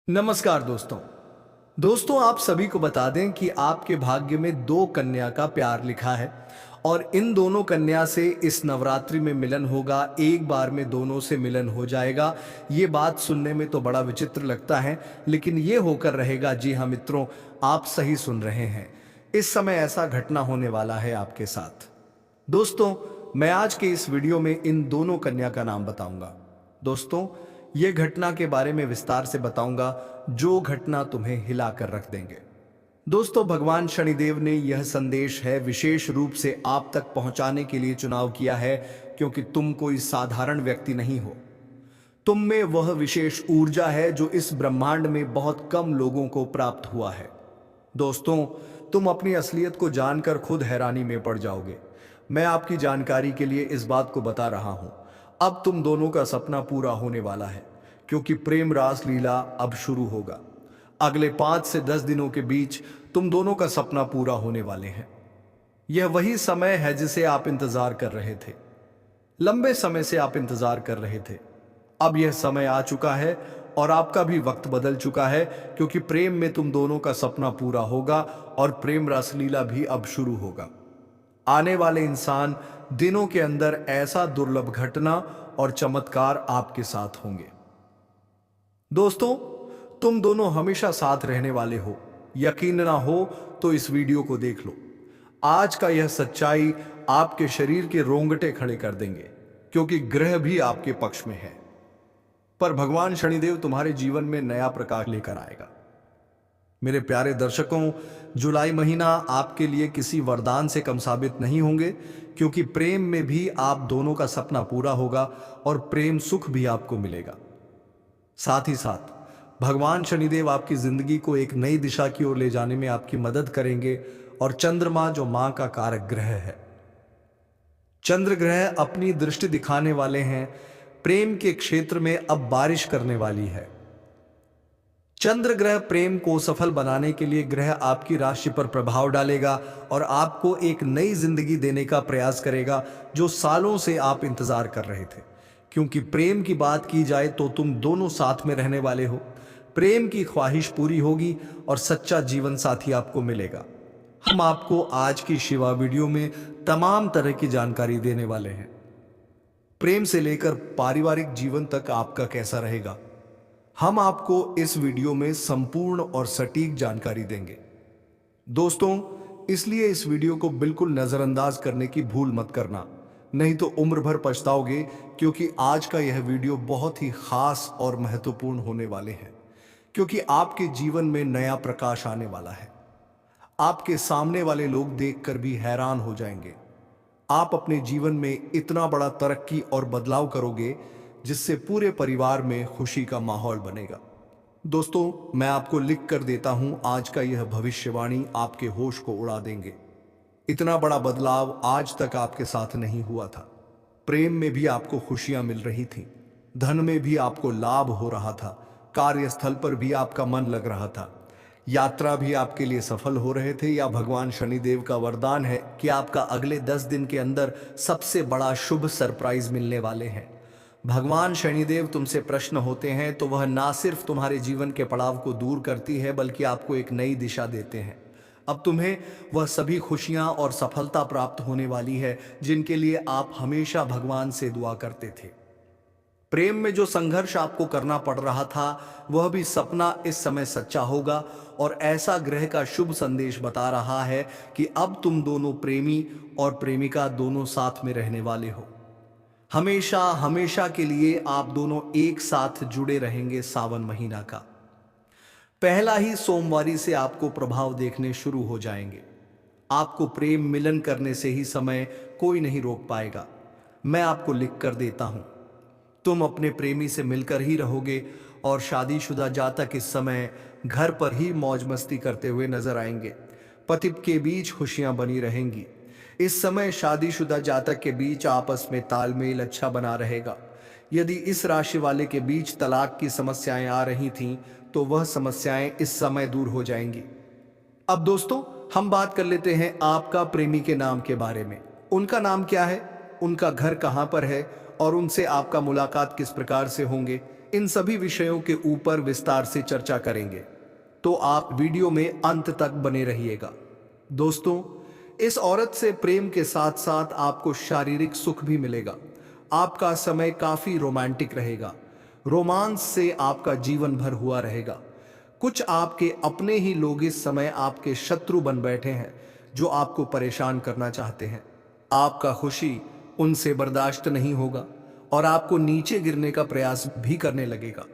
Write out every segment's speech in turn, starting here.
नमस्कार दोस्तों। आप सभी को बता दें कि आपके भाग्य में दो कन्या का प्यार लिखा है और इन दोनों कन्या से इस नवरात्रि में मिलन होगा। एक बार में दोनों से मिलन हो जाएगा। ये बात सुनने में तो बड़ा विचित्र लगता है, लेकिन ये होकर रहेगा। जी हाँ मित्रों, आप सही सुन रहे हैं। इस समय ऐसा घटना होने वाला है आपके साथ। दोस्तों, मैं आज के इस वीडियो में इन दोनों कन्या का नाम बताऊंगा। दोस्तों, ये घटना के बारे में विस्तार से बताऊंगा, जो घटना तुम्हें हिला कर रख देंगे। दोस्तों, भगवान शनिदेव ने यह संदेश है विशेष रूप से आप तक पहुंचाने के लिए चुनाव किया है, क्योंकि तुम कोई साधारण व्यक्ति नहीं हो। तुम में वह विशेष ऊर्जा है जो इस ब्रह्मांड में बहुत कम लोगों को प्राप्त हुआ है। दोस्तों, तुम अपनी असलियत को जानकर खुद हैरानी में पड़ जाओगे। मैं आपकी जानकारी के लिए इस बात को बता रहा हूं। अब तुम दोनों का सपना पूरा होने वाला है, क्योंकि प्रेम रास लीला अब शुरू होगा। अगले 5 से 10 दिनों के बीच तुम दोनों का सपना पूरा होने वाले हैं। यह वही समय है जिसे आप इंतजार कर रहे थे। लंबे समय से आप इंतजार कर रहे थे। अब यह समय आ चुका है और आपका भी वक्त बदल चुका है, क्योंकि प्रेम में तुम दोनों का सपना पूरा होगा और प्रेम रासलीला भी अब शुरू होगा। आने वाले इंसान दिनों के अंदर ऐसा दुर्लभ घटना और चमत्कार आपके साथ होंगे। दोस्तों, तुम दोनों हमेशा साथ रहने वाले हो। यकीन ना हो तो इस वीडियो को देख लो। आज का यह सच्चाई आपके शरीर के रोंगटे खड़े कर देंगे, क्योंकि ग्रह भी आपके पक्ष में है। पर भगवान शनिदेव तुम्हारे जीवन में नया प्रकाश लेकर आएगा। मेरे प्यारे दर्शकों, जुलाई महीना आपके लिए किसी वरदान से कम साबित नहीं होंगे, क्योंकि प्रेम में भी आप दोनों का सपना पूरा होगा और प्रेम सुख भी आपको मिलेगा। साथ ही साथ भगवान शनिदेव आपकी जिंदगी को एक नई दिशा की ओर ले जाने में आपकी मदद करेंगे। और चंद्रमा, जो मां का कारक ग्रह है, चंद्र ग्रह अपनी दृष्टि दिखाने वाले हैं। प्रेम के क्षेत्र में अब बारिश करने वाली है। चंद्र ग्रह प्रेम को सफल बनाने के लिए ग्रह आपकी राशि पर प्रभाव डालेगा और आपको एक नई जिंदगी देने का प्रयास करेगा, जो सालों से आप इंतजार कर रहे थे। क्योंकि प्रेम की बात की जाए तो तुम दोनों साथ में रहने वाले हो। प्रेम की ख्वाहिश पूरी होगी और सच्चा जीवन साथी आपको मिलेगा। हम आपको आज की शिवा वीडियो में तमाम तरह की जानकारी देने वाले हैं। प्रेम से लेकर पारिवारिक जीवन तक आपका कैसा रहेगा, हम आपको इस वीडियो में संपूर्ण और सटीक जानकारी देंगे। दोस्तों, इसलिए इस वीडियो को बिल्कुल नजरअंदाज करने की भूल मत करना, नहीं तो उम्र भर पछताओगे। क्योंकि आज का यह वीडियो बहुत ही खास और महत्वपूर्ण होने वाले हैं, क्योंकि आपके जीवन में नया प्रकाश आने वाला है। आपके सामने वाले लोग देखकर भी हैरान हो जाएंगे। आप अपने जीवन में इतना बड़ा तरक्की और बदलाव करोगे, जिससे पूरे परिवार में खुशी का माहौल बनेगा। दोस्तों, मैं आपको लिख कर देता हूं, आज का यह भविष्यवाणी आपके होश को उड़ा देंगे। इतना बड़ा बदलाव आज तक आपके साथ नहीं हुआ था। प्रेम में भी आपको खुशियां मिल रही थीं, धन में भी आपको लाभ हो रहा था, कार्यस्थल पर भी आपका मन लग रहा था, यात्रा भी आपके लिए सफल हो रहे थे। या भगवान शनिदेव का वरदान है कि आपका अगले 10 दिन के अंदर सबसे बड़ा शुभ सरप्राइज मिलने वाले हैं। भगवान शनिदेव तुमसे प्रश्न होते हैं तो वह ना सिर्फ तुम्हारे जीवन के पड़ाव को दूर करती है, बल्कि आपको एक नई दिशा देते हैं। अब तुम्हें वह सभी खुशियां और सफलता प्राप्त होने वाली है, जिनके लिए आप हमेशा भगवान से दुआ करते थे। प्रेम में जो संघर्ष आपको करना पड़ रहा था, वह भी सपना इस समय सच्चा होगा। और ऐसा ग्रह का शुभ संदेश बता रहा है कि अब तुम दोनों प्रेमी और प्रेमिका दोनों साथ में रहने वाले हो। हमेशा हमेशा के लिए आप दोनों एक साथ जुड़े रहेंगे। सावन महीना का पहला ही सोमवारी से आपको प्रभाव देखने शुरू हो जाएंगे। आपको प्रेम मिलन करने से ही समय कोई नहीं रोक पाएगा। मैं आपको लिख कर देता हूं, तुम अपने प्रेमी से मिलकर ही रहोगे और शादीशुदा जातक इस समय घर पर ही मौज मस्ती करते हुए नजर आएंगे। पति के बीच खुशियां बनी रहेंगी। इस समय शादीशुदा जातक के बीच आपस में तालमेल अच्छा बना रहेगा। यदि इस राशि वाले के बीच तलाक की समस्याएं आ रही थीं, तो वह समस्याएं इस समय दूर हो जाएंगी। अब दोस्तों, हम बात कर लेते हैं आपका प्रेमी के नाम के बारे में। उनका नाम क्या है, उनका घर कहां पर है और उनसे आपका मुलाकात किस प्रकार से होंगे, इन सभी विषयों के ऊपर विस्तार से चर्चा करेंगे, तो आप वीडियो में अंत तक बने रहिएगा। दोस्तों, इस औरत से प्रेम के साथ साथ आपको शारीरिक सुख भी मिलेगा। आपका समय काफी रोमांटिक रहेगा। रोमांस से आपका जीवन भर हुआ रहेगा। कुछ आपके अपने ही लोग इस समय आपके शत्रु बन बैठे हैं, जो आपको परेशान करना चाहते हैं। आपका खुशी उनसे बर्दाश्त नहीं होगा और आपको नीचे गिरने का प्रयास भी करने लगेगा।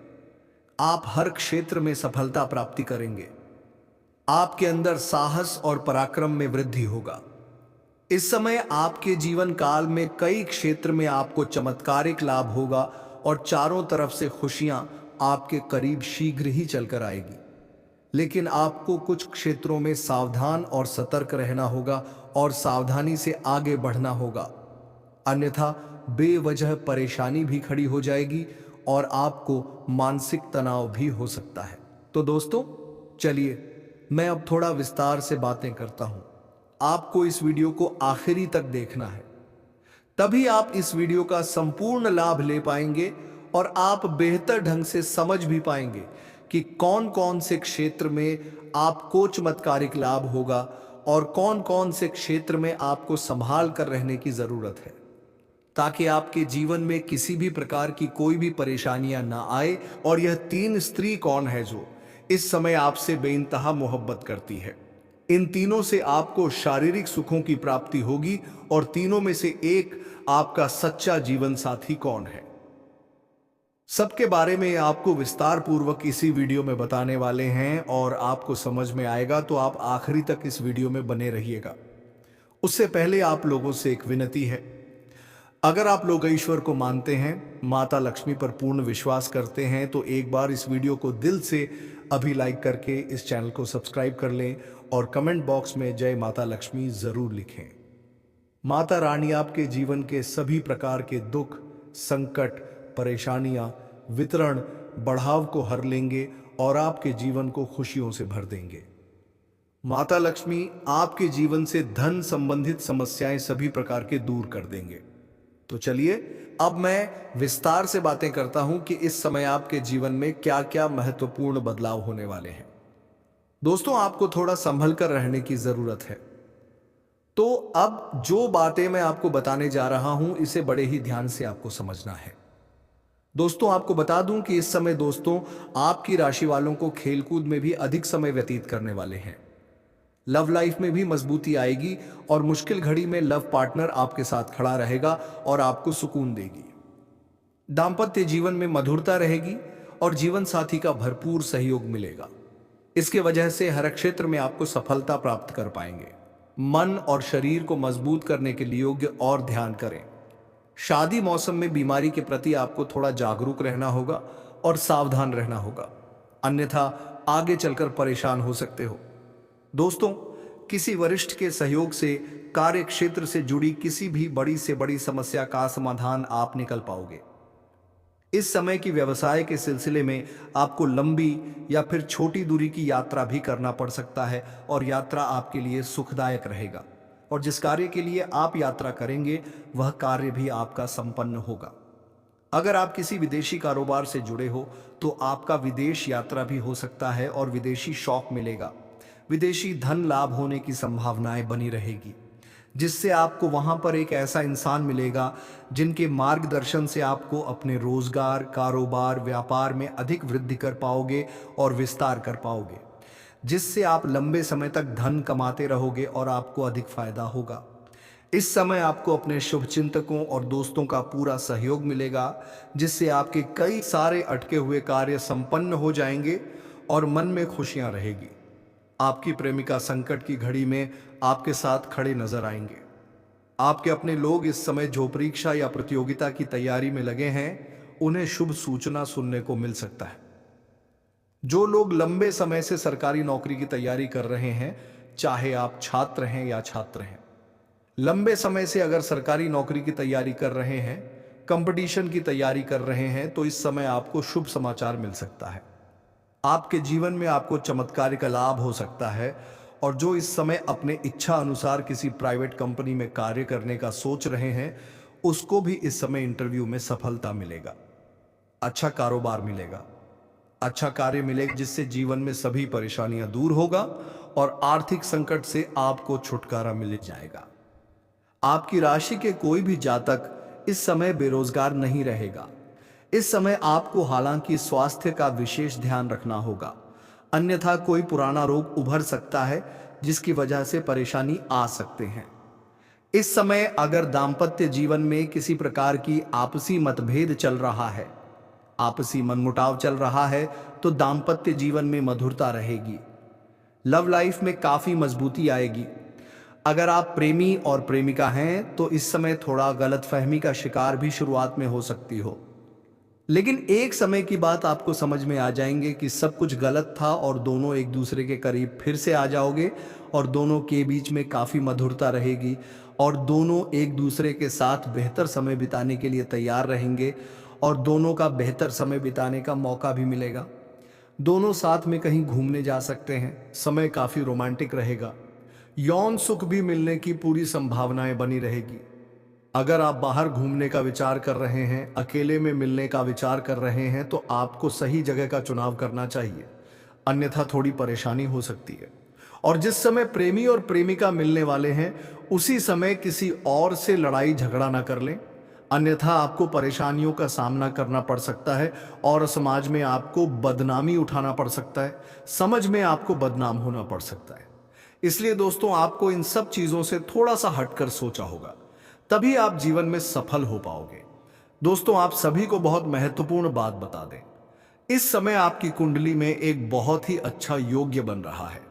आप हर क्षेत्र में सफलता प्राप्ति करेंगे। आपके अंदर साहस और पराक्रम में वृद्धि होगा। इस समय आपके जीवन काल में कई क्षेत्र में आपको चमत्कारिक लाभ होगा और चारों तरफ से खुशियां आपके करीब शीघ्र ही चलकर आएगी। लेकिन आपको कुछ क्षेत्रों में सावधान और सतर्क रहना होगा और सावधानी से आगे बढ़ना होगा, अन्यथा बेवजह परेशानी भी खड़ी हो जाएगी और आपको मानसिक तनाव भी हो सकता है। तो दोस्तों, चलिए मैं अब थोड़ा विस्तार से बातें करता हूं। आपको इस वीडियो को आखिरी तक देखना है, तभी आप इस वीडियो का संपूर्ण लाभ ले पाएंगे और आप बेहतर ढंग से समझ भी पाएंगे कि कौन कौन से क्षेत्र में आपको चमत्कारिक लाभ होगा और कौन कौन से क्षेत्र में आपको संभाल कर रहने की जरूरत है, ताकि आपके जीवन में किसी भी प्रकार की कोई भी परेशानियां ना आए। और यह तीन स्त्री कौन है जो इस समय आपसे बेइंतहा मोहब्बत करती है? इन तीनों से आपको शारीरिक सुखों की प्राप्ति होगी और तीनों में से एक आपका सच्चा जीवन साथी कौन है, सबके बारे में आपको विस्तार पूर्वक इसी वीडियो में बताने वाले हैं और आपको समझ में आएगा, तो आप आखिरी तक इस वीडियो में बने रहिएगा। उससे पहले आप लोगों से एक विनती है, अगर आप लोग ईश्वर को मानते हैं, माता लक्ष्मी पर पूर्ण विश्वास करते हैं, तो एक बार इस वीडियो को दिल से अभी लाइक करके इस चैनल को सब्सक्राइब कर लें और कमेंट बॉक्स में जय माता लक्ष्मी जरूर लिखें। माता रानी आपके जीवन के सभी प्रकार के दुख, संकट, परेशानियां, वितरण, बढ़ाव को हर लेंगे और आपके जीवन को खुशियों से भर देंगे। माता लक्ष्मी आपके जीवन से धन संबंधित समस्याएं सभी प्रकार के दूर कर देंगे। तो चलिए अब मैं विस्तार से बातें करता हूं कि इस समय आपके जीवन में क्या क्या महत्वपूर्ण बदलाव होने वाले हैं। दोस्तों, आपको थोड़ा संभल कर रहने की जरूरत है। तो अब जो बातें मैं आपको बताने जा रहा हूं, इसे बड़े ही ध्यान से आपको समझना है। दोस्तों, आपको बता दूं कि इस समय दोस्तों आपकी राशि वालों को खेलकूद में भी अधिक समय व्यतीत करने वाले हैं। लव लाइफ में भी मजबूती आएगी और मुश्किल घड़ी में लव पार्टनर आपके साथ खड़ा रहेगा और आपको सुकून देगी। दाम्पत्य जीवन में मधुरता रहेगी और जीवन साथी का भरपूर सहयोग मिलेगा। इसके वजह से हर क्षेत्र में आपको सफलता प्राप्त कर पाएंगे। मन और शरीर को मजबूत करने के लिए योग्य और ध्यान करें। शादी मौसम में बीमारी के प्रति आपको थोड़ा जागरूक रहना होगा और सावधान रहना होगा, अन्यथा आगे चलकर परेशान हो सकते हो। दोस्तों, किसी वरिष्ठ के सहयोग से कार्य क्षेत्र से जुड़ी किसी भी बड़ी से बड़ी समस्या का समाधान आप निकल पाओगे। इस समय की व्यवसाय के सिलसिले में आपको लंबी या फिर छोटी दूरी की यात्रा भी करना पड़ सकता है और यात्रा आपके लिए सुखदायक रहेगा और जिस कार्य के लिए आप यात्रा करेंगे वह कार्य भी आपका संपन्न होगा। अगर आप किसी विदेशी कारोबार से जुड़े हो तो आपका विदेश यात्रा भी हो सकता है और विदेशी शौक मिलेगा। विदेशी धन लाभ होने की संभावनाएं बनी रहेगी, जिससे आपको वहां पर एक ऐसा इंसान मिलेगा जिनके मार्गदर्शन से आपको अपने रोजगार, कारोबार, व्यापार में अधिक वृद्धि कर पाओगे और विस्तार कर पाओगे, जिससे आप लंबे समय तक धन कमाते रहोगे और आपको अधिक फायदा होगा। इस समय आपको अपने शुभचिंतकों और दोस्तों का पूरा सहयोग मिलेगा, जिससे आपके कई सारे अटके हुए कार्य संपन्न हो जाएंगे और मन में खुशियां रहेगी। आपकी प्रेमिका संकट की घड़ी में आपके साथ खड़े नजर आएंगे। आपके अपने लोग इस समय जो परीक्षा या प्रतियोगिता की तैयारी में लगे हैं, उन्हें शुभ सूचना सुनने को मिल सकता है। जो लोग लंबे समय से सरकारी नौकरी की तैयारी कर रहे हैं, चाहे आप छात्र हैं या छात्र हैं, लंबे समय से अगर सरकारी नौकरी की तैयारी कर रहे हैं, कंपटीशन की तैयारी कर रहे हैं, तो इस समय आपको शुभ समाचार मिल सकता है। आपके जीवन में आपको चमत्कार का लाभ हो सकता है और जो इस समय अपने इच्छा अनुसार किसी प्राइवेट कंपनी में कार्य करने का सोच रहे हैं, उसको भी इस समय इंटरव्यू में सफलता मिलेगा। अच्छा कारोबार मिलेगा, अच्छा कार्य मिलेगा जिससे जीवन में सभी परेशानियां दूर होगा और आर्थिक संकट से आपको छुटकारा मिल जाएगा। आपकी राशि के कोई भी जातक इस समय बेरोजगार नहीं रहेगा। इस समय आपको हालांकि स्वास्थ्य का विशेष ध्यान रखना होगा, अन्यथा कोई पुराना रोग उभर सकता है जिसकी वजह से परेशानी आ सकते हैं। इस समय अगर दाम्पत्य जीवन में किसी प्रकार की आपसी मतभेद चल रहा है, आपसी मनमुटाव चल रहा है, तो दाम्पत्य जीवन में मधुरता रहेगी। लव लाइफ में काफी मजबूती आएगी। अगर आप प्रेमी और प्रेमिका हैं तो इस समय थोड़ा गलतफहमी का शिकार भी शुरुआत में हो सकती हो, लेकिन एक समय की बात आपको समझ में आ जाएंगे कि सब कुछ गलत था और दोनों एक दूसरे के करीब फिर से आ जाओगे और दोनों के बीच में काफी मधुरता रहेगी और दोनों एक दूसरे के साथ बेहतर समय बिताने के लिए तैयार रहेंगे और दोनों का बेहतर समय बिताने का मौका भी मिलेगा। दोनों साथ में कहीं घूमने जा सकते हैं, समय काफी रोमांटिक रहेगा। यौन सुख भी मिलने की पूरी संभावनाएं बनी रहेगी। अगर आप बाहर घूमने का विचार कर रहे हैं, अकेले में मिलने का विचार कर रहे हैं, तो आपको सही जगह का चुनाव करना चाहिए, अन्यथा थोड़ी परेशानी हो सकती है। और जिस समय प्रेमी और प्रेमिका मिलने वाले हैं उसी समय किसी और से लड़ाई झगड़ा ना कर लें, अन्यथा आपको परेशानियों का सामना करना पड़ सकता है और समाज में आपको बदनामी उठाना पड़ सकता है, समझ में आपको बदनाम होना पड़ सकता है। इसलिए दोस्तों, आपको इन सब चीजों से थोड़ा सा हटकर सोचा होगा, तभी आप जीवन में सफल हो पाओगे। दोस्तों, आप सभी को बहुत महत्वपूर्ण बात बता दें, इस समय आपकी कुंडली में एक बहुत ही अच्छा योग्य बन रहा है।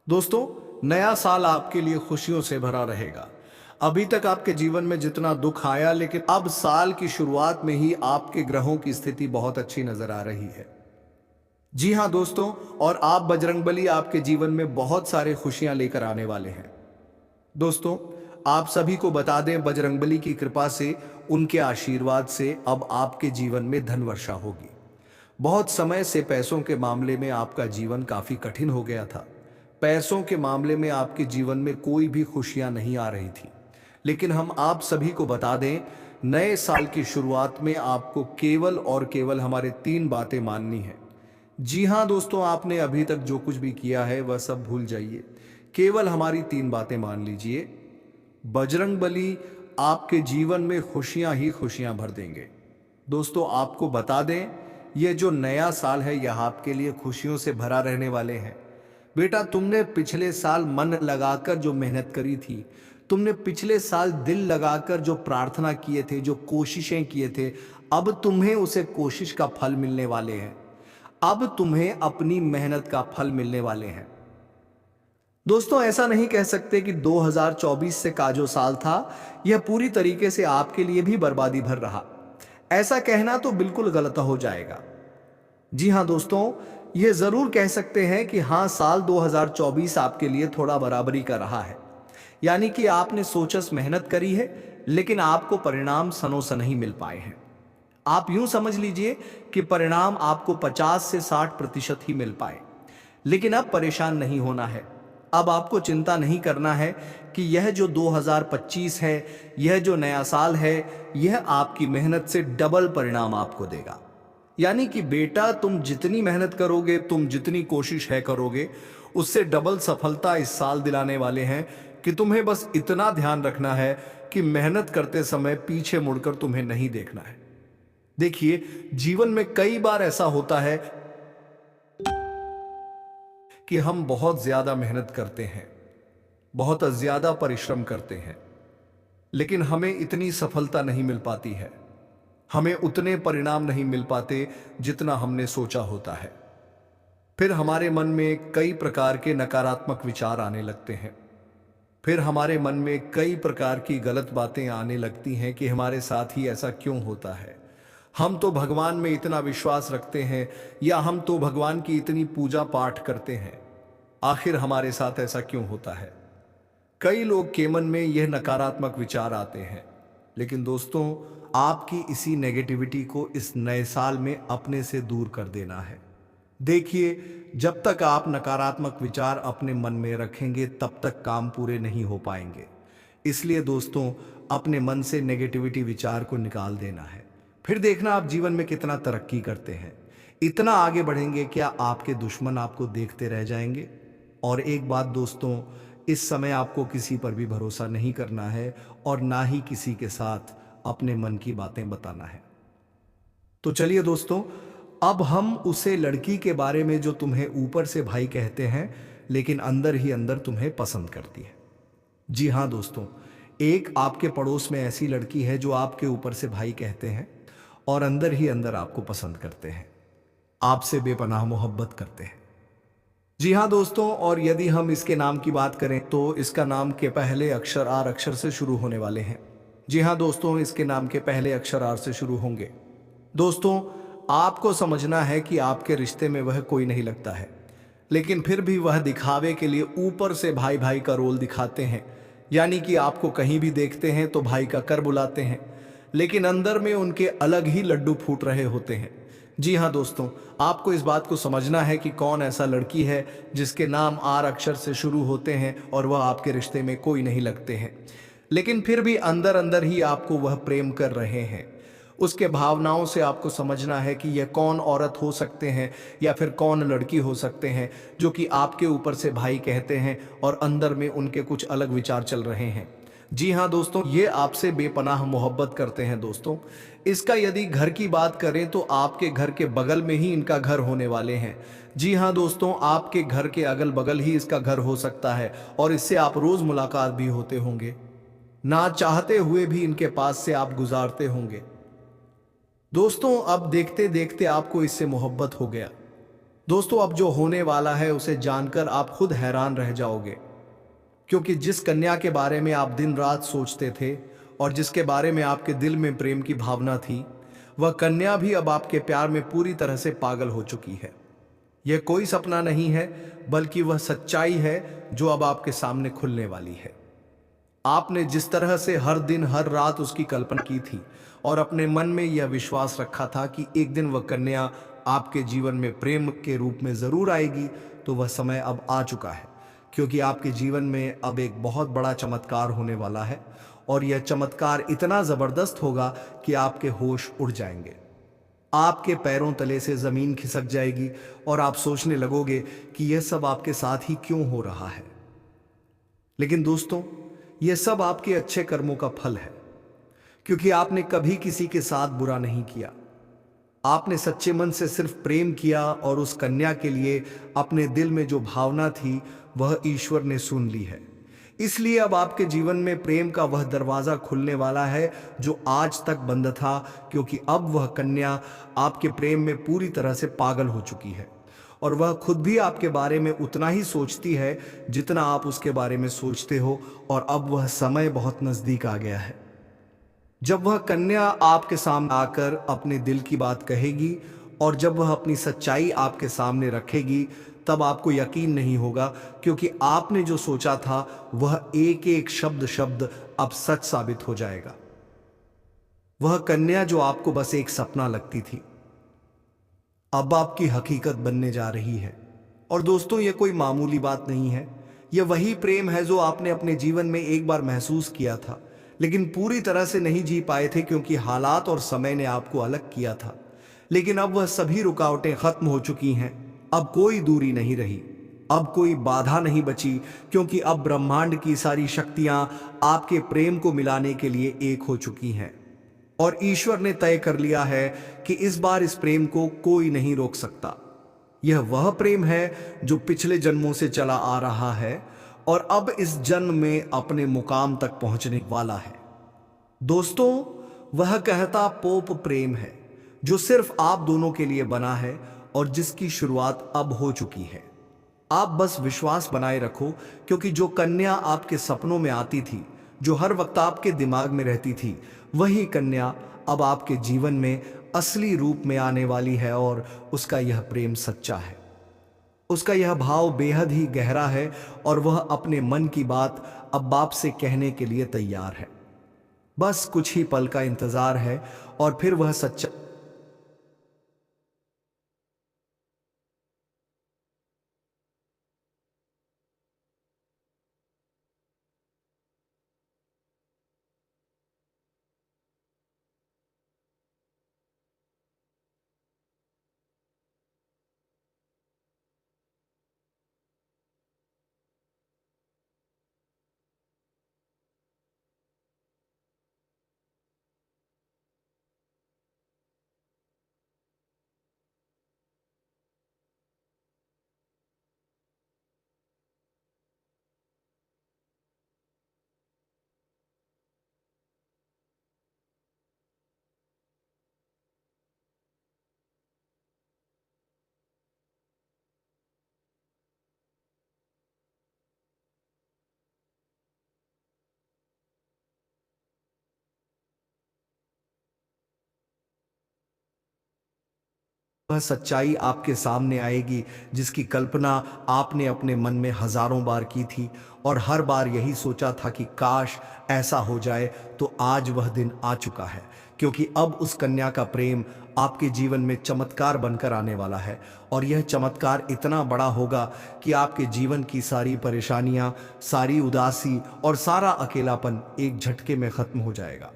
दोस्तों, नया साल आपके लिए खुशियों से भरा रहेगा। अभी तक आपके जीवन में जितना दुख आया, लेकिन अब साल की शुरुआत में ही आपके ग्रहों की स्थिति बहुत अच्छी नजर आ रही है। जी हां दोस्तों, और आप बजरंगबली आपके जीवन में बहुत सारे खुशियां लेकर आने वाले हैं। दोस्तों, आप सभी को बता दें, बजरंगबली की कृपा से, उनके आशीर्वाद से अब आपके जीवन में धन वर्षा होगी। बहुत समय से पैसों के मामले में आपका जीवन काफी कठिन हो गया था। पैसों के मामले में आपके जीवन में कोई भी खुशियां नहीं आ रही थी, लेकिन हम आप सभी को बता दें, नए साल की शुरुआत में आपको केवल और केवल हमारे 3 बातें माननी है। जी हां दोस्तों, आपने अभी तक जो कुछ भी किया है वह सब भूल जाइए, केवल हमारी 3 बातें मान लीजिए। बजरंगबली आपके जीवन में खुशियां ही खुशियां भर देंगे। दोस्तों, आपको बता दें, यह जो नया साल है यह आपके लिए खुशियों से भरा रहने वाले हैं। बेटा, तुमने पिछले साल मन लगाकर जो मेहनत करी थी, तुमने पिछले साल दिल लगाकर जो प्रार्थना किए थे, जो कोशिशें किए थे, अब तुम्हें उसे कोशिश का फल मिलने वाले हैं। अब तुम्हें अपनी मेहनत का फल मिलने वाले हैं। दोस्तों, ऐसा नहीं कह सकते कि 2024 से का जो साल था यह पूरी तरीके से आपके लिए भी बर्बादी भर रहा। ऐसा कहना तो बिल्कुल गलत हो जाएगा। जी हां दोस्तों, यह जरूर कह सकते हैं कि हां, साल 2024 आपके लिए थोड़ा बराबरी का रहा है। यानी कि आपने सोचस मेहनत करी है, लेकिन आपको परिणाम सनों नहीं मिल पाए हैं। आप यूं समझ लीजिए कि परिणाम आपको 50 से 60% ही मिल पाए। लेकिन अब परेशान नहीं होना है। अब आपको चिंता नहीं करना है कि यह जो 2025 है, यह जो नया साल है, यह आपकी मेहनत से डबल परिणाम आपको देगा। यानी कि बेटा, तुम जितनी मेहनत करोगे, तुम जितनी कोशिश है करोगे, उससे डबल सफलता इस साल दिलाने वाले हैं। कि तुम्हें बस इतना ध्यान रखना है कि मेहनत करते समय पीछे मुड़कर तुम्हें नहीं देखना है। देखिए, जीवन में कई बार ऐसा होता है कि हम बहुत ज्यादा मेहनत करते हैं, बहुत ज्यादा परिश्रम करते हैं, लेकिन हमें इतनी सफलता नहीं मिल पाती है, हमें उतने परिणाम नहीं मिल पाते जितना हमने सोचा होता है। फिर हमारे मन में कई प्रकार के नकारात्मक विचार आने लगते हैं। फिर हमारे मन में कई प्रकार की गलत बातें आने लगती हैं कि हमारे साथ ही ऐसा क्यों होता है। हम तो भगवान में इतना विश्वास रखते हैं, या हम तो भगवान की इतनी पूजा पाठ करते हैं, आखिर हमारे साथ ऐसा क्यों होता है। कई लोग के मन में यह नकारात्मक विचार आते हैं। लेकिन दोस्तों, आपकी इसी नेगेटिविटी को इस नए साल में अपने से दूर कर देना है। देखिए, जब तक आप नकारात्मक विचार अपने मन में रखेंगे तब तक काम पूरे नहीं हो पाएंगे। इसलिए दोस्तों, अपने मन से नेगेटिविटी विचार को निकाल देना है। फिर देखना आप जीवन में कितना तरक्की करते हैं। इतना आगे बढ़ेंगे क्या आपके दुश्मन आपको देखते रह जाएंगे। और एक बात दोस्तों, इस समय आपको किसी पर भी भरोसा नहीं करना है और ना ही किसी के साथ अपने मन की बातें बताना है। तो चलिए दोस्तों, अब हम उसे लड़की के बारे में जो तुम्हें ऊपर से भाई कहते हैं लेकिन अंदर ही अंदर तुम्हें पसंद करती है। जी हाँ दोस्तों, एक आपके पड़ोस में ऐसी लड़की है जो आपके ऊपर से भाई कहते हैं और अंदर ही अंदर आपको पसंद करते हैं, आपसे बेपनाह मोहब्बत करते हैं। जी हाँ दोस्तों, और यदि हम इसके नाम की बात करें तो इसका नाम के पहले अक्षर आर अक्षर से शुरू होने वाले हैं। जी हाँ दोस्तों, इसके नाम के पहले अक्षर आर से शुरू होंगे। दोस्तों, आपको समझना है कि आपके रिश्ते में वह कोई नहीं लगता है, लेकिन फिर भी वह दिखावे के लिए ऊपर से भाई भाई का रोल दिखाते हैं। यानी कि आपको कहीं भी देखते हैं तो भाई का कर बुलाते हैं, लेकिन अंदर में उनके अलग ही लड्डू फूट रहे होते हैं। जी हाँ दोस्तों, आपको इस बात को समझना है कि कौन ऐसा लड़की है जिसके नाम आर अक्षर से शुरू होते हैं और वह आपके रिश्ते में कोई नहीं लगते हैं, लेकिन फिर भी अंदर अंदर ही आपको वह प्रेम कर रहे हैं। उसके भावनाओं से आपको समझना है कि यह कौन औरत हो सकते हैं या फिर कौन लड़की हो सकते हैं जो कि आपके ऊपर से भाई कहते हैं और अंदर में उनके कुछ अलग विचार चल रहे हैं। जी हाँ दोस्तों, ये आपसे बेपनाह मोहब्बत करते हैं दोस्तों। इसका यदि घर की बात करें तो आपके घर के बगल में ही इनका घर होने वाले हैं। जी हाँ दोस्तों, आपके घर के अगल बगल ही इसका घर हो सकता है और इससे आप रोज मुलाकात भी होते होंगे। ना चाहते हुए भी इनके पास से आप गुजारते होंगे। दोस्तों, अब देखते देखते आपको इससे मोहब्बत हो गया। दोस्तों, अब जो होने वाला है उसे जानकर आप खुद हैरान रह जाओगे, क्योंकि जिस कन्या के बारे में आप दिन रात सोचते थे और जिसके बारे में आपके दिल में प्रेम की भावना थी, वह कन्या भी अब आपके प्यार में पूरी तरह से पागल हो चुकी है। यह कोई सपना नहीं है, बल्कि वह सच्चाई है जो अब आपके सामने खुलने वाली है। आपने जिस तरह से हर दिन हर रात उसकी कल्पना की थी और अपने मन में यह विश्वास रखा था कि एक दिन वह कन्या आपके जीवन में प्रेम के रूप में जरूर आएगी, तो वह समय अब आ चुका है, क्योंकि आपके जीवन में अब एक बहुत बड़ा चमत्कार होने वाला है। और यह चमत्कार इतना जबरदस्त होगा कि आपके होश उड़ जाएंगे, आपके पैरों तले से जमीन खिसक जाएगी और आप सोचने लगोगे कि यह सब आपके साथ ही क्यों हो रहा है। लेकिन दोस्तों, यह सब आपके अच्छे कर्मों का फल है, क्योंकि आपने कभी किसी के साथ बुरा नहीं किया। आपने सच्चे मन से सिर्फ प्रेम किया और उस कन्या के लिए अपने दिल में जो भावना थी वह ईश्वर ने सुन ली है। इसलिए अब आपके जीवन में प्रेम का वह दरवाजा खुलने वाला है जो आज तक बंद था, क्योंकि अब वह कन्या आपके प्रेम में पूरी तरह से पागल हो चुकी है और वह खुद भी आपके बारे में उतना ही सोचती है जितना आप उसके बारे में सोचते हो। और अब वह समय बहुत नजदीक आ गया है जब वह कन्या आपके सामने आकर अपने दिल की बात कहेगी, और जब वह अपनी सच्चाई आपके सामने रखेगी, तब आपको यकीन नहीं होगा, क्योंकि आपने जो सोचा था वह एक एक शब्द शब्द अब सच साबित हो जाएगा। वह कन्या जो आपको बस एक सपना लगती थी, अब आपकी हकीकत बनने जा रही है। और दोस्तों, यह कोई मामूली बात नहीं है, यह वही प्रेम है जो आपने अपने जीवन में एक बार महसूस किया था, लेकिन पूरी तरह से नहीं जी पाए थे क्योंकि हालात और समय ने आपको अलग किया था। लेकिन अब वह सभी रुकावटें खत्म हो चुकी हैं। अब कोई दूरी नहीं रही, अब कोई बाधा नहीं बची, क्योंकि अब ब्रह्मांड की सारी शक्तियां आपके प्रेम को मिलाने के लिए एक हो चुकी हैं। और ईश्वर ने तय कर लिया है कि इस बार इस प्रेम को कोई नहीं रोक सकता। यह वह प्रेम है जो पिछले जन्मों से चला आ रहा है और अब इस जन्म में अपने मुकाम तक पहुंचने वाला है। दोस्तों, वह कहता पोप प्रेम है जो सिर्फ आप दोनों के लिए बना है और जिसकी शुरुआत अब हो चुकी है। आप बस विश्वास बनाए रखो, क्योंकि जो कन्या आपके सपनों में आती थी, जो हर वक्त आपके दिमाग में रहती थी, वही कन्या अब आपके जीवन में असली रूप में आने वाली है। और उसका यह प्रेम सच्चा है, उसका यह भाव बेहद ही गहरा है और वह अपने मन की बात अब बाप से कहने के लिए तैयार है। बस कुछ ही पल का इंतजार है और फिर वह सच्चा वह सच्चाई आपके सामने आएगी जिसकी कल्पना आपने अपने मन में हजारों बार की थी और हर बार यही सोचा था कि काश ऐसा हो जाए। तो आज वह दिन आ चुका है, क्योंकि अब उस कन्या का प्रेम आपके जीवन में चमत्कार बनकर आने वाला है। और यह चमत्कार इतना बड़ा होगा कि आपके जीवन की सारी परेशानियां, सारी उदासी और सारा अकेलापन एक झटके में खत्म हो जाएगा।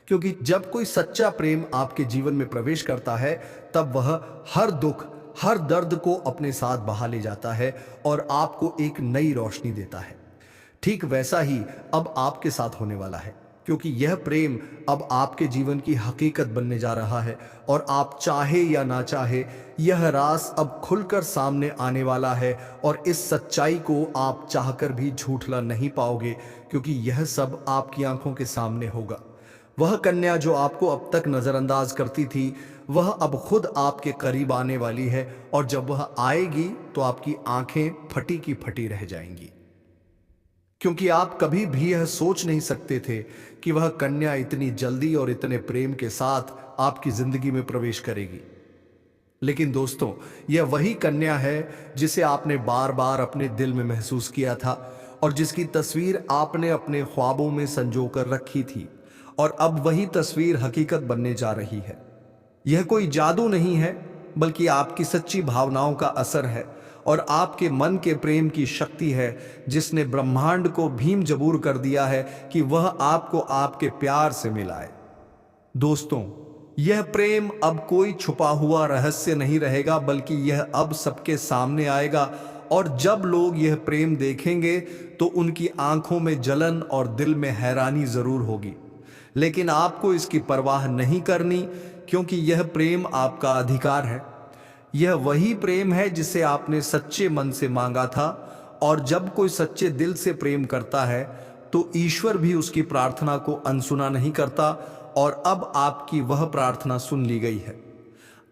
क्योंकि जब कोई सच्चा प्रेम आपके जीवन में प्रवेश करता है, तब वह हर दुख, हर दर्द को अपने साथ बहा ले जाता है और आपको एक नई रोशनी देता है। ठीक वैसा ही अब आपके साथ होने वाला है, क्योंकि यह प्रेम अब आपके जीवन की हकीकत बनने जा रहा है और आप चाहे या ना चाहे, यह राज अब खुलकर सामने आने वाला है। और इस सच्चाई को आप चाहकर भी झूठला नहीं पाओगे, क्योंकि यह सब आपकी आंखों के सामने होगा। वह कन्या जो आपको अब तक नजरअंदाज करती थी, वह अब खुद आपके करीब आने वाली है। और जब वह आएगी तो आपकी आंखें फटी की फटी रह जाएंगी, क्योंकि आप कभी भी यह सोच नहीं सकते थे कि वह कन्या इतनी जल्दी और इतने प्रेम के साथ आपकी जिंदगी में प्रवेश करेगी। लेकिन दोस्तों, यह वही कन्या है जिसे आपने बार बार अपने दिल में महसूस किया था और जिसकी तस्वीर आपने अपने ख्वाबों में संजो कर रखी थी। और अब वही तस्वीर हकीकत बनने जा रही है। यह कोई जादू नहीं है, बल्कि आपकी सच्ची भावनाओं का असर है और आपके मन के प्रेम की शक्ति है, जिसने ब्रह्मांड को भीम जबूर कर दिया है कि वह आपको आपके प्यार से मिलाए। दोस्तों, यह प्रेम अब कोई छुपा हुआ रहस्य नहीं रहेगा, बल्कि यह अब सबके सामने आएगा। और जब लोग यह प्रेम देखेंगे तो उनकी आंखों में जलन और दिल में हैरानी जरूर होगी, लेकिन आपको इसकी परवाह नहीं करनी, क्योंकि यह प्रेम आपका अधिकार है। यह वही प्रेम है जिसे आपने सच्चे मन से मांगा था। और जब कोई सच्चे दिल से प्रेम करता है तो ईश्वर भी उसकी प्रार्थना को अनसुना नहीं करता। और अब आपकी वह प्रार्थना सुन ली गई है।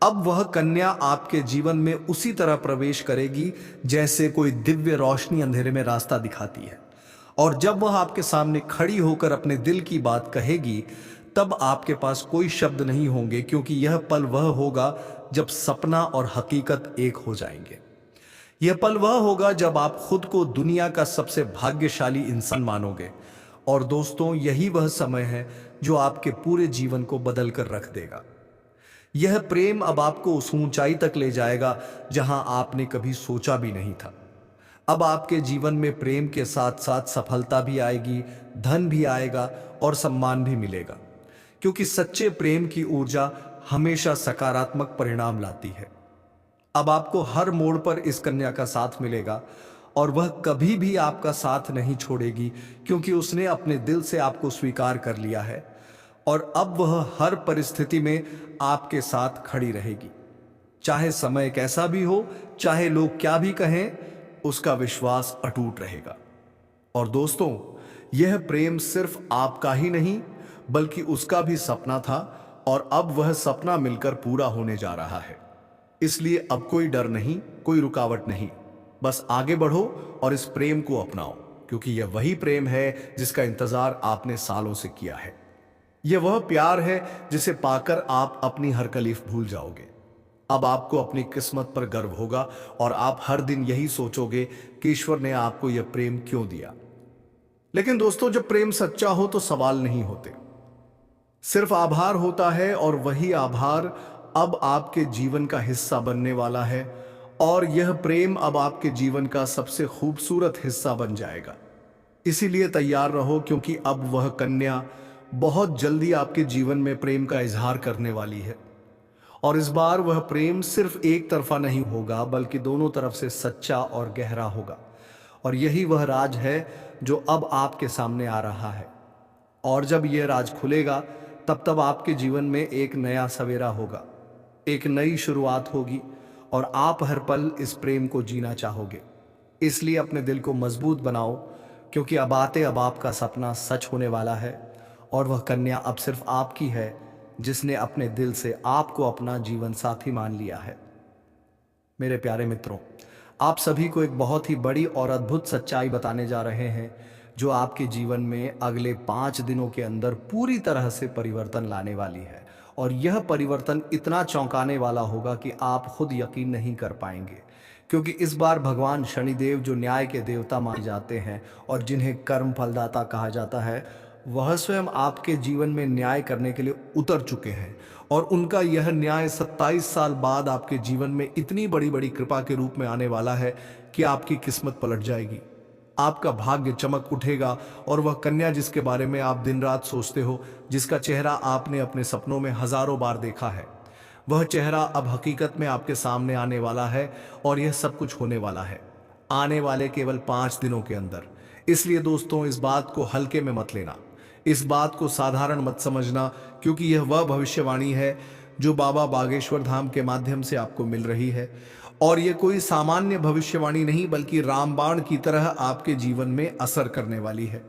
अब वह कन्या आपके जीवन में उसी तरह प्रवेश करेगी जैसे कोई दिव्य रोशनी अंधेरे में रास्ता दिखाती है। और जब वह आपके सामने खड़ी होकर अपने दिल की बात कहेगी, तब आपके पास कोई शब्द नहीं होंगे, क्योंकि यह पल वह होगा जब सपना और हकीकत एक हो जाएंगे। यह पल वह होगा जब आप खुद को दुनिया का सबसे भाग्यशाली इंसान मानोगे। और दोस्तों, यही वह समय है जो आपके पूरे जीवन को बदल कर रख देगा। यह प्रेम अब आपको उस ऊंचाई तक ले जाएगा जहां आपने कभी सोचा भी नहीं था। अब आपके जीवन में प्रेम के साथ साथ सफलता भी आएगी, धन भी आएगा और सम्मान भी मिलेगा, क्योंकि सच्चे प्रेम की ऊर्जा हमेशा सकारात्मक परिणाम लाती है। अब आपको हर मोड़ पर इस कन्या का साथ मिलेगा और वह कभी भी आपका साथ नहीं छोड़ेगी, क्योंकि उसने अपने दिल से आपको स्वीकार कर लिया है। और अब वह हर परिस्थिति में आपके साथ खड़ी रहेगी, चाहे समय कैसा भी हो, चाहे लोग क्या भी कहें, उसका विश्वास अटूट रहेगा। और दोस्तों, यह प्रेम सिर्फ आपका ही नहीं, बल्कि उसका भी सपना था और अब वह सपना मिलकर पूरा होने जा रहा है। इसलिए अब कोई डर नहीं, कोई रुकावट नहीं, बस आगे बढ़ो और इस प्रेम को अपनाओ, क्योंकि यह वही प्रेम है जिसका इंतजार आपने सालों से किया है। यह वह प्यार है जिसे पाकर आप अपनी हर तकलीफ भूल जाओगे। अब आपको अपनी किस्मत पर गर्व होगा और आप हर दिन यही सोचोगे कि ईश्वर ने आपको यह प्रेम क्यों दिया। लेकिन दोस्तों, जब प्रेम सच्चा हो तो सवाल नहीं होते, सिर्फ आभार होता है। और वही आभार अब आपके जीवन का हिस्सा बनने वाला है। और यह प्रेम अब आपके जीवन का सबसे खूबसूरत हिस्सा बन जाएगा। इसीलिए तैयार रहो, क्योंकि अब वह कन्या बहुत जल्दी आपके जीवन में प्रेम का इजहार करने वाली है। और इस बार वह प्रेम सिर्फ एक तरफा नहीं होगा, बल्कि दोनों तरफ से सच्चा और गहरा होगा। और यही वह राज है जो अब आपके सामने आ रहा है। और जब यह राज खुलेगा, तब आपके जीवन में एक नया सवेरा होगा, एक नई शुरुआत होगी और आप हर पल इस प्रेम को जीना चाहोगे। इसलिए अपने दिल को मजबूत बनाओ, क्योंकि अब आपका सपना सच होने वाला है। और वह कन्या अब सिर्फ आपकी है, जिसने अपने दिल से आपको अपना जीवन साथी मान लिया है। मेरे प्यारे मित्रों, आप सभी को एक बहुत ही बड़ी और अद्भुत सच्चाई बताने जा रहे हैं, जो आपके जीवन में अगले 5 दिनों के अंदर पूरी तरह से परिवर्तन लाने वाली है। और यह परिवर्तन इतना चौंकाने वाला होगा कि आप खुद यकीन नहीं कर पाएंगे, क्योंकि इस बार भगवान शनिदेव, जो न्याय के देवता माने जाते हैं और जिन्हें कर्म फलदाता कहा जाता है, वह स्वयं आपके जीवन में न्याय करने के लिए उतर चुके हैं। और उनका यह न्याय 27 साल बाद आपके जीवन में इतनी बड़ी बड़ी कृपा के रूप में आने वाला है कि आपकी किस्मत पलट जाएगी, आपका भाग्य चमक उठेगा। और वह कन्या जिसके बारे में आप दिन रात सोचते हो, जिसका चेहरा आपने अपने सपनों में हजारों बार देखा है, वह चेहरा अब हकीकत में आपके सामने आने वाला है। और यह सब कुछ होने वाला है आने वाले केवल 5 दिनों के अंदर। इसलिए दोस्तों, इस बात को हल्के में मत लेना, इस बात को साधारण मत समझना, क्योंकि यह वह भविष्यवाणी है जो बाबा बागेश्वर धाम के माध्यम से आपको मिल रही है। और यह कोई सामान्य भविष्यवाणी नहीं, बल्कि रामबाण की तरह आपके जीवन में असर करने वाली है,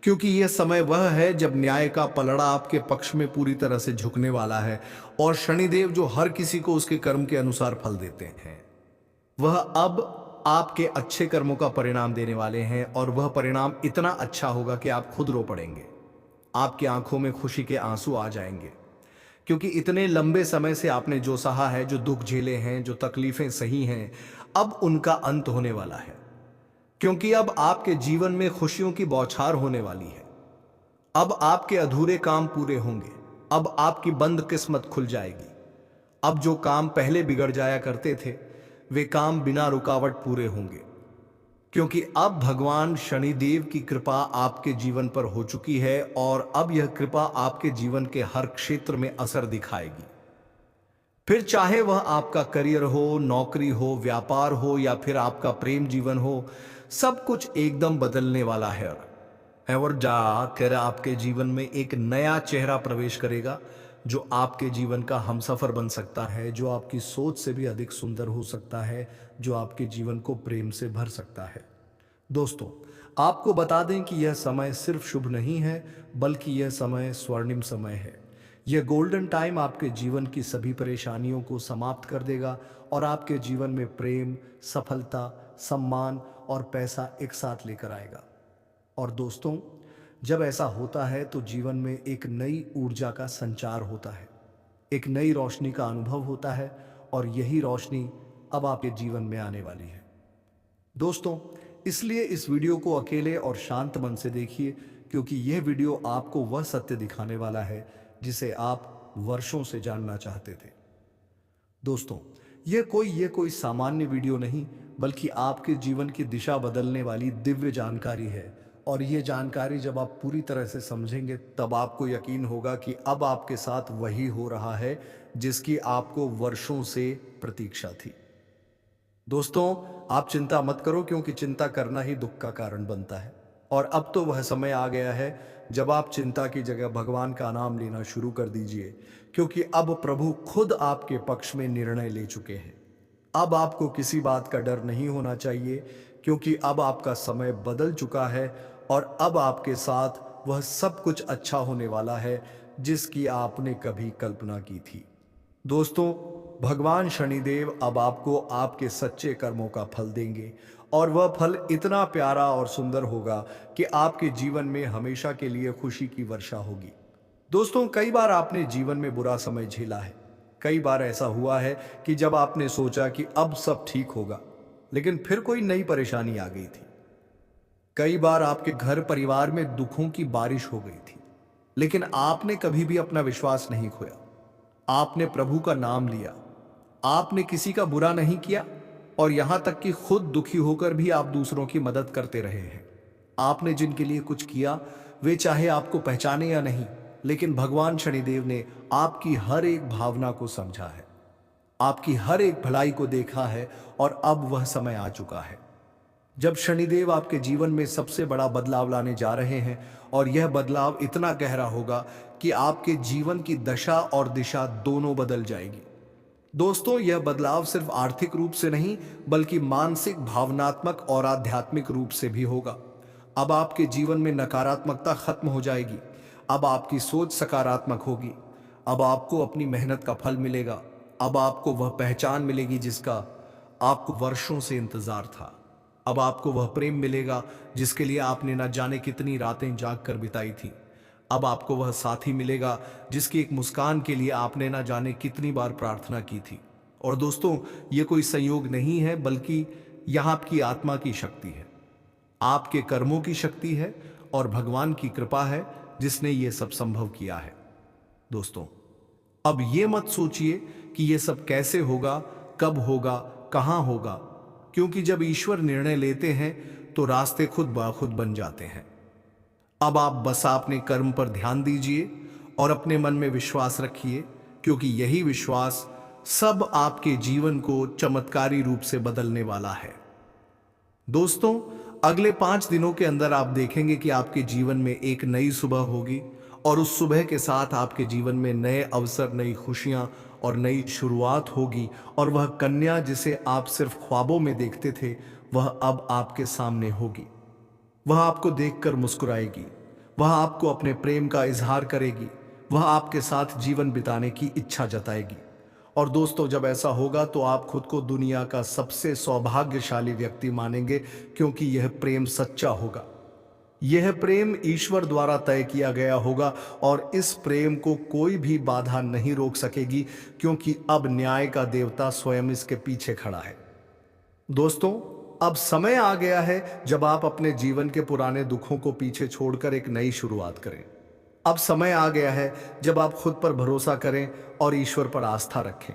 क्योंकि यह समय वह है जब न्याय का पलड़ा आपके पक्ष में पूरी तरह से झुकने वाला है। और शनिदेव, जो हर किसी को उसके कर्म के अनुसार फल देते हैं, वह अब आपके अच्छे कर्मों का परिणाम देने वाले हैं। और वह परिणाम इतना अच्छा होगा कि आप खुद रो पड़ेंगे, आपकी आंखों में खुशी के आंसू आ जाएंगे, क्योंकि इतने लंबे समय से आपने जो सहा है, जो दुख झेले हैं, जो तकलीफें सही हैं, अब उनका अंत होने वाला है। क्योंकि अब आपके जीवन में खुशियों की बौछार होने वाली है। अब आपके अधूरे काम पूरे होंगे, अब आपकी बंद किस्मत खुल जाएगी। अब जो काम पहले बिगड़ जाया करते थे, वे काम बिना रुकावट पूरे होंगे, क्योंकि अब भगवान शनिदेव की कृपा आपके जीवन पर हो चुकी है। और अब यह कृपा आपके जीवन के हर क्षेत्र में असर दिखाएगी। फिर चाहे वह आपका करियर हो, नौकरी हो, व्यापार हो, या फिर आपका प्रेम जीवन हो, सब कुछ एकदम बदलने वाला है। और जाकर आपके जीवन में एक नया चेहरा प्रवेश करेगा, जो आपके जीवन का हमसफर बन सकता है, जो आपकी सोच से भी अधिक सुंदर हो सकता है, जो आपके जीवन को प्रेम से भर सकता है। दोस्तों, आपको बता दें कि यह समय सिर्फ शुभ नहीं है, बल्कि यह समय स्वर्णिम समय है। यह गोल्डन टाइम आपके जीवन की सभी परेशानियों को समाप्त कर देगा और आपके जीवन में प्रेम, सफलता, सम्मान और पैसा एक साथ लेकर आएगा। और दोस्तों, जब ऐसा होता है तो जीवन में एक नई ऊर्जा का संचार होता है, एक नई रोशनी का अनुभव होता है। और यही रोशनी अब आपके जीवन में आने वाली है। दोस्तों, इसलिए इस वीडियो को अकेले और शांत मन से देखिए, क्योंकि यह वीडियो आपको वह सत्य दिखाने वाला है जिसे आप वर्षों से जानना चाहते थे। दोस्तों, यह कोई सामान्य वीडियो नहीं, बल्कि आपके जीवन की दिशा बदलने वाली दिव्य जानकारी है। और यह जानकारी जब आप पूरी तरह से समझेंगे, तब आपको यकीन होगा कि अब आपके साथ वही हो रहा है जिसकी आपको वर्षों से प्रतीक्षा थी। दोस्तों, आप चिंता मत करो, क्योंकि चिंता करना ही दुख का कारण बनता है। और अब तो वह समय आ गया है जब आप चिंता की जगह भगवान का नाम लेना शुरू कर दीजिए, क्योंकि अब प्रभु खुद आपके पक्ष में निर्णय ले चुके हैं। अब आपको किसी बात का डर नहीं होना चाहिए, क्योंकि अब आपका समय बदल चुका है और अब आपके साथ वह सब कुछ अच्छा होने वाला है जिसकी आपने कभी कल्पना की थी। दोस्तों, भगवान शनिदेव अब आपको आपके सच्चे कर्मों का फल देंगे, और वह फल इतना प्यारा और सुंदर होगा कि आपके जीवन में हमेशा के लिए खुशी की वर्षा होगी। दोस्तों, कई बार आपने जीवन में बुरा समय झेला है। कई बार ऐसा हुआ है कि जब आपने सोचा कि अब सब ठीक होगा, लेकिन फिर कोई नई परेशानी आ गई थी। कई बार आपके घर परिवार में दुखों की बारिश हो गई थी, लेकिन आपने कभी भी अपना विश्वास नहीं खोया। आपने प्रभु का नाम लिया, आपने किसी का बुरा नहीं किया, और यहां तक कि खुद दुखी होकर भी आप दूसरों की मदद करते रहे हैं। आपने जिनके लिए कुछ किया, वे चाहे आपको पहचाने या नहीं, लेकिन भगवान शनिदेव ने आपकी हर एक भावना को समझा है, आपकी हर एक भलाई को देखा है। और अब वह समय आ चुका है जब शनिदेव आपके जीवन में सबसे बड़ा बदलाव लाने जा रहे हैं। और यह बदलाव इतना गहरा होगा कि आपके जीवन की दशा और दिशा दोनों बदल जाएगी। दोस्तों, यह बदलाव सिर्फ आर्थिक रूप से नहीं, बल्कि मानसिक, भावनात्मक और आध्यात्मिक रूप से भी होगा। अब आपके जीवन में नकारात्मकता खत्म हो जाएगी, अब आपकी सोच सकारात्मक होगी, अब आपको अपनी मेहनत का फल मिलेगा, अब आपको वह पहचान मिलेगी जिसका आपको वर्षों से इंतजार था। अब आपको वह प्रेम मिलेगा जिसके लिए आपने न जाने कितनी रातें जाग कर बिताई थी। अब आपको वह साथी मिलेगा जिसकी एक मुस्कान के लिए आपने ना जाने कितनी बार प्रार्थना की थी। और दोस्तों, ये कोई संयोग नहीं है, बल्कि यह आपकी आत्मा की शक्ति है, आपके कर्मों की शक्ति है और भगवान की कृपा है जिसने ये सब संभव किया है। दोस्तों, अब ये मत सोचिए कि ये सब कैसे होगा, कब होगा, कहां होगा, क्योंकि जब ईश्वर निर्णय लेते हैं तो रास्ते खुद ब खुद बन जाते हैं। अब आप बस अपने कर्म पर ध्यान दीजिए और अपने मन में विश्वास रखिए, क्योंकि यही विश्वास सब आपके जीवन को चमत्कारी रूप से बदलने वाला है। दोस्तों, अगले 5 दिनों के अंदर आप देखेंगे कि आपके जीवन में एक नई सुबह होगी और उस सुबह के साथ आपके जीवन में नए अवसर, नई खुशियां और नई शुरुआत होगी। और वह कन्या जिसे आप सिर्फ ख्वाबों में देखते थे, वह अब आपके सामने होगी। वह आपको देखकर मुस्कुराएगी, वह आपको अपने प्रेम का इजहार करेगी, वह आपके साथ जीवन बिताने की इच्छा जताएगी। और दोस्तों, जब ऐसा होगा तो आप खुद को दुनिया का सबसे सौभाग्यशाली व्यक्ति मानेंगे, क्योंकि यह प्रेम सच्चा होगा। यह प्रेम ईश्वर द्वारा तय किया गया होगा और इस प्रेम को कोई भी बाधा नहीं रोक सकेगी, क्योंकि अब न्याय का देवता स्वयं इसके पीछे खड़ा है। दोस्तों, अब समय आ गया है जब आप अपने जीवन के पुराने दुखों को पीछे छोड़कर एक नई शुरुआत करें। अब समय आ गया है जब आप खुद पर भरोसा करें और ईश्वर पर आस्था रखें।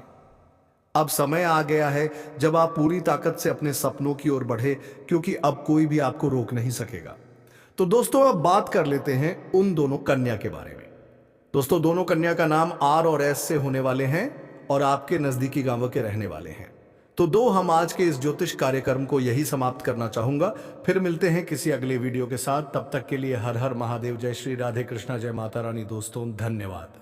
अब समय आ गया है जब आप पूरी ताकत से अपने सपनों की ओर बढ़े, क्योंकि अब कोई भी आपको रोक नहीं सकेगा। तो दोस्तों, अब बात कर लेते हैं उन दोनों कन्या के बारे में। दोस्तों, दोनों कन्या का नाम आर और एस से होने वाले हैं और आपके नजदीकी गांवों के रहने वाले हैं। तो हम आज के इस ज्योतिष कार्यक्रम को यही समाप्त करना चाहूंगा। फिर मिलते हैं किसी अगले वीडियो के साथ। तब तक के लिए हर हर महादेव, जय श्री राधे कृष्णा, जय माता रानी। दोस्तों, धन्यवाद।